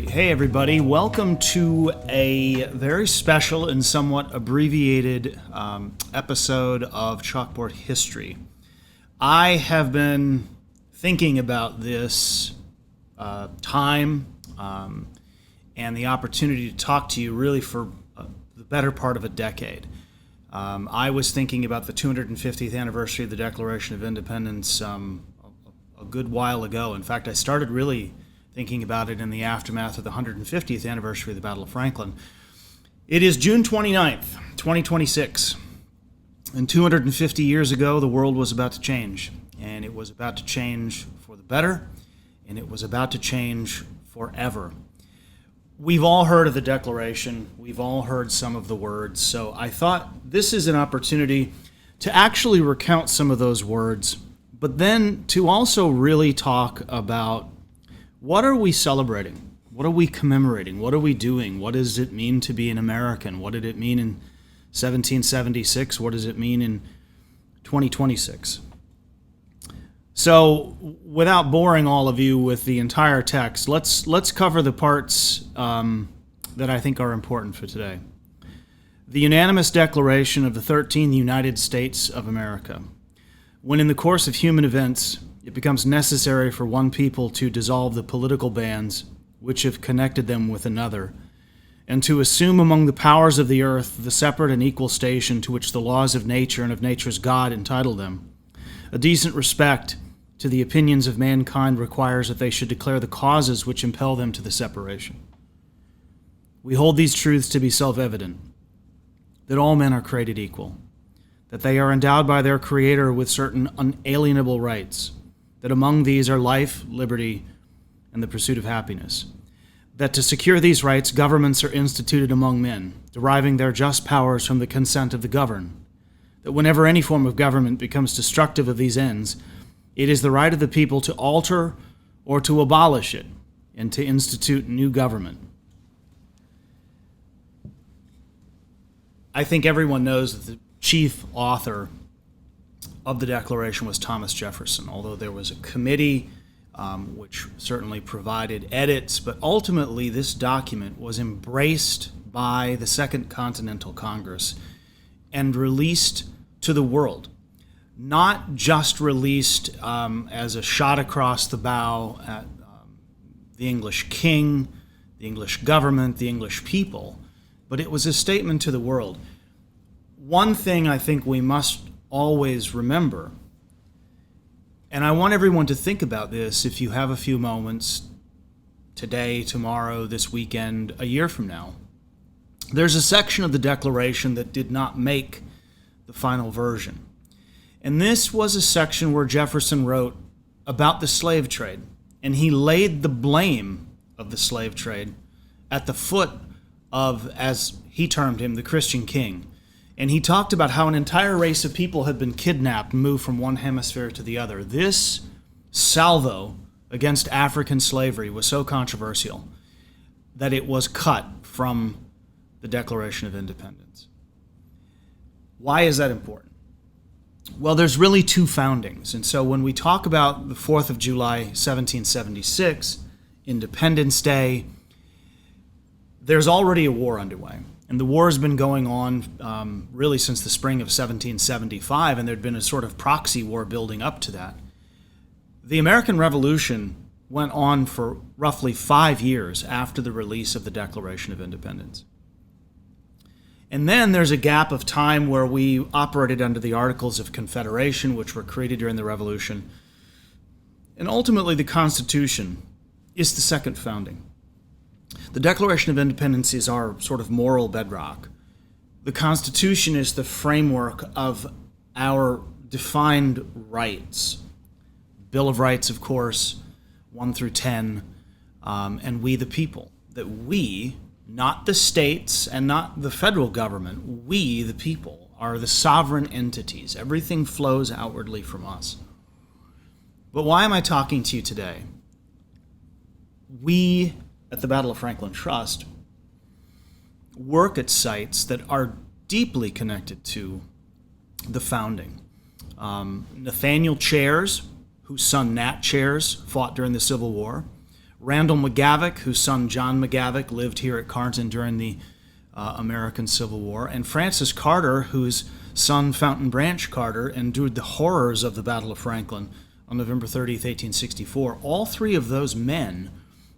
Hey everybody, welcome to a very special and somewhat abbreviated episode of Chalkboard History. I have been thinking about this time and the opportunity to talk to you really for the better part of a decade. I was thinking about the 250th anniversary of the Declaration of Independence a good while ago. In fact, I started really thinking about it in the aftermath of the 150th anniversary of the Battle of Franklin. It is June 29th, 2026. And 250 years ago, the world was about to change. And it was about to change for the better, and it was about to change forever. We've all heard of the Declaration. We've all heard some of the words. So I thought this is an opportunity to actually recount some of those words, but then to also really talk about what are we celebrating? What are we commemorating? What are we doing? What does it mean to be an American? What did it mean in 1776? What does it mean in 2026? So, without boring all of you with the entire text, let's cover the parts that I think are important for today. The unanimous declaration of the 13th United States of America. When in the course of human events, it becomes necessary for one people to dissolve the political bands which have connected them with another, and to assume among the powers of the earth the separate and equal station to which the laws of nature and of nature's God entitle them. A decent respect to the opinions of mankind requires that they should declare the causes which impel them to the separation. We hold these truths to be self-evident, that all men are created equal, that they are endowed by their Creator with certain unalienable rights, that among these are life, liberty, and the pursuit of happiness. That to secure these rights, governments are instituted among men, deriving their just powers from the consent of the governed. That whenever any form of government becomes destructive of these ends, it is the right of the people to alter or to abolish it, and to institute new government. I think everyone knows that the chief author of the Declaration was Thomas Jefferson, although there was a committee which certainly provided edits, but ultimately this document was embraced by the Second Continental Congress and released to the world. Not just released as a shot across the bow at the English king, the English government, the English people, but it was a statement to the world. One thing I think we must always remember, and I want everyone to think about this if you have a few moments today, tomorrow, this weekend, a year from now. There's a section of the Declaration that did not make the final version. And this was a section where Jefferson wrote about the slave trade, and he laid the blame of the slave trade at the foot of, as he termed him, the Christian king. And he talked about how an entire race of people had been kidnapped and moved from one hemisphere to the other. This salvo against African slavery was so controversial that it was cut from the Declaration of Independence. Why is that important? Well, there's really two foundings. And so when we talk about the 4th of July, 1776, Independence Day, there's already a war underway. And the war has been going on really since the spring of 1775, and there'd been a sort of proxy war building up to that. The American Revolution went on for roughly 5 years after the release of the Declaration of Independence. And then there's a gap of time where we operated under the Articles of Confederation, which were created during the Revolution. And ultimately, the Constitution is the second founding. The Declaration of Independence is our sort of moral bedrock. The Constitution is the framework of our defined rights. Bill of Rights, of course, 1 through 10, and we the people. That we, not the states and not the federal government, we the people are the sovereign entities. Everything flows outwardly from us. But why am I talking to you today? We at the Battle of Franklin Trust work at sites that are deeply connected to the founding. Nathaniel Chairs whose son Nat Chairs fought during the Civil War, Randall McGavick, whose son John McGavick lived here at Carnton during the American Civil War, and Francis Carter, whose son Fountain Branch Carter endured the horrors of the Battle of Franklin on November 30th, 1864. All three of those men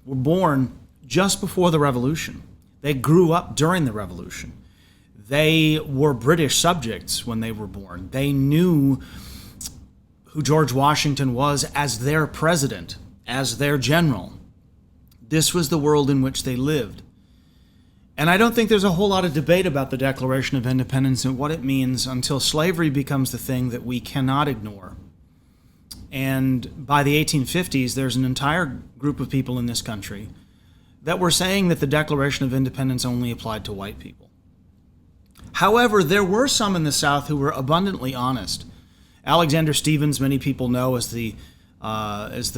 were born just before the Revolution. They grew up during the Revolution. They were British subjects when they were born. They knew who George Washington was as their president, as their general. This was the world in which they lived. And I don't think there's a whole lot of debate about the Declaration of Independence and what it means until slavery becomes the thing that we cannot ignore. And by the 1850s, there's an entire group of people in this country that were saying that the Declaration of Independence only applied to white people. However, there were some in the South who were abundantly honest. Alexander Stephens, many people know as the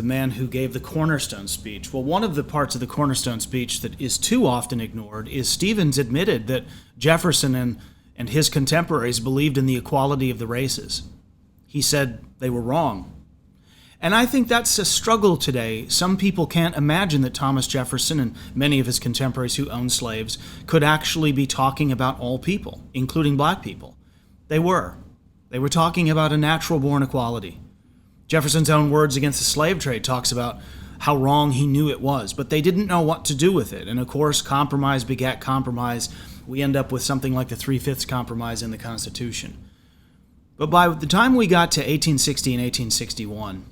man who gave the Cornerstone speech. Well, one of the parts of the Cornerstone speech that is too often ignored is Stephens admitted that Jefferson and his contemporaries believed in the equality of the races. He said they were wrong. And I think that's a struggle today. Some people can't imagine that Thomas Jefferson and many of his contemporaries who owned slaves could actually be talking about all people, including black people. They were. They were talking about a natural-born equality. Jefferson's own words against the slave trade talks about how wrong he knew it was, but they didn't know what to do with it. And of course, compromise begat compromise. We end up with something like the 3/5 compromise in the Constitution. But by the time we got to 1860 and 1861,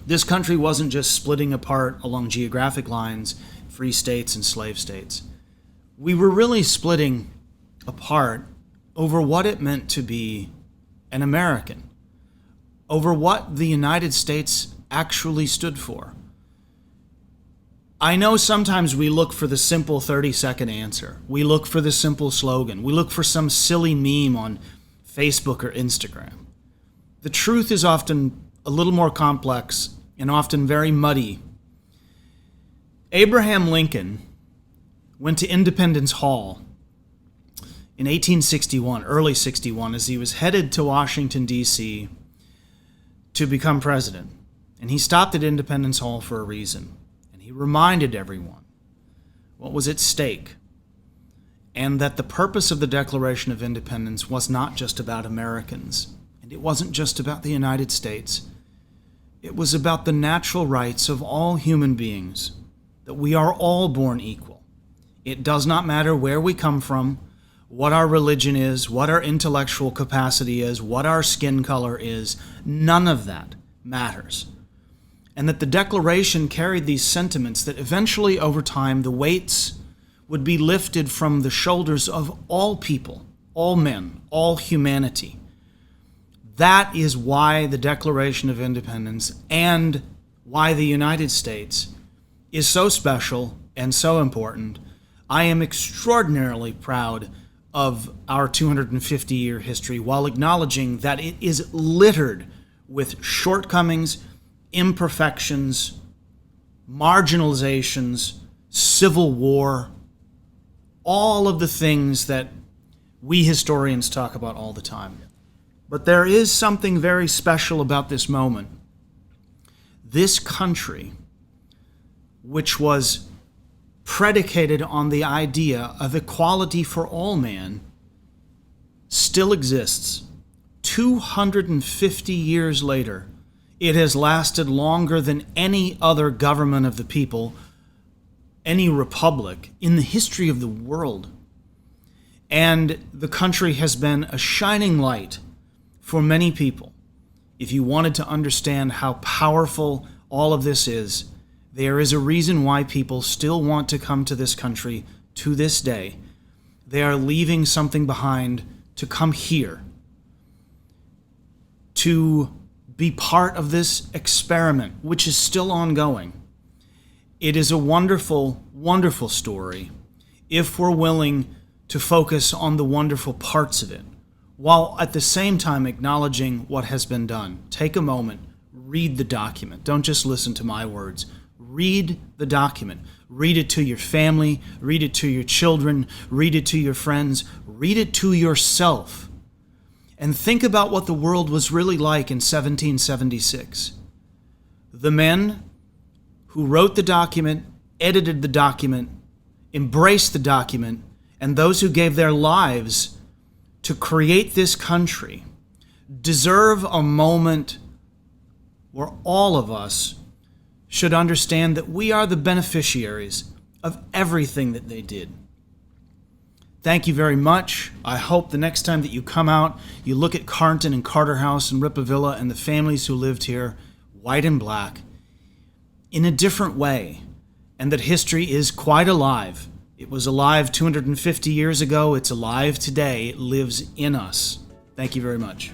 this country wasn't just splitting apart along geographic lines, free states and slave states. We were really splitting apart over what it meant to be an American, over what the United States actually stood for. I know sometimes we look for the simple 30-second answer. We look for the simple slogan. We look for some silly meme on Facebook or Instagram. The truth is often a little more complex and often very muddy. Abraham Lincoln went to Independence Hall in 1861, early 61, as he was headed to Washington, D.C., to become president. And he stopped at Independence Hall for a reason. And he reminded everyone what was at stake, and that the purpose of the Declaration of Independence was not just about Americans, and it wasn't just about the United States. It was about the natural rights of all human beings, that we are all born equal. It does not matter where we come from, what our religion is, what our intellectual capacity is, what our skin color is. None of that matters. And that the Declaration carried these sentiments that eventually, over time, the weights would be lifted from the shoulders of all people, all men, all humanity. That is why the Declaration of Independence and why the United States is so special and so important. I am extraordinarily proud of our 250-year history while acknowledging that it is littered with shortcomings, imperfections, marginalizations, civil war, all of the things that we historians talk about all the time. But there is something very special about this moment. This country, which was predicated on the idea of equality for all man, still exists. 250 years later, it has lasted longer than any other government of the people, any republic in the history of the world. And the country has been a shining light for many people. If you wanted to understand how powerful all of this is, there is a reason why people still want to come to this country to this day. They are leaving something behind to come here, to be part of this experiment, which is still ongoing. It is a wonderful, wonderful story if we're willing to focus on the wonderful parts of it, while at the same time acknowledging what has been done. Take a moment, read the document. Don't just listen to my words. Read the document. Read it to your family. Read it to your children. Read it to your friends. Read it to yourself. And think about what the world was really like in 1776. the men who wrote the document, edited the document, embraced the document, and those who gave their lives to create this country deserve a moment where all of us should understand that we are the beneficiaries of everything that they did. Thank you very much. I hope the next time that you come out, you look at Carnton and Carter House and Ripavilla and the families who lived here, white and black, in a different way, and that history is quite alive. It was alive 250 years ago. It's alive today. It lives in us. Thank you very much.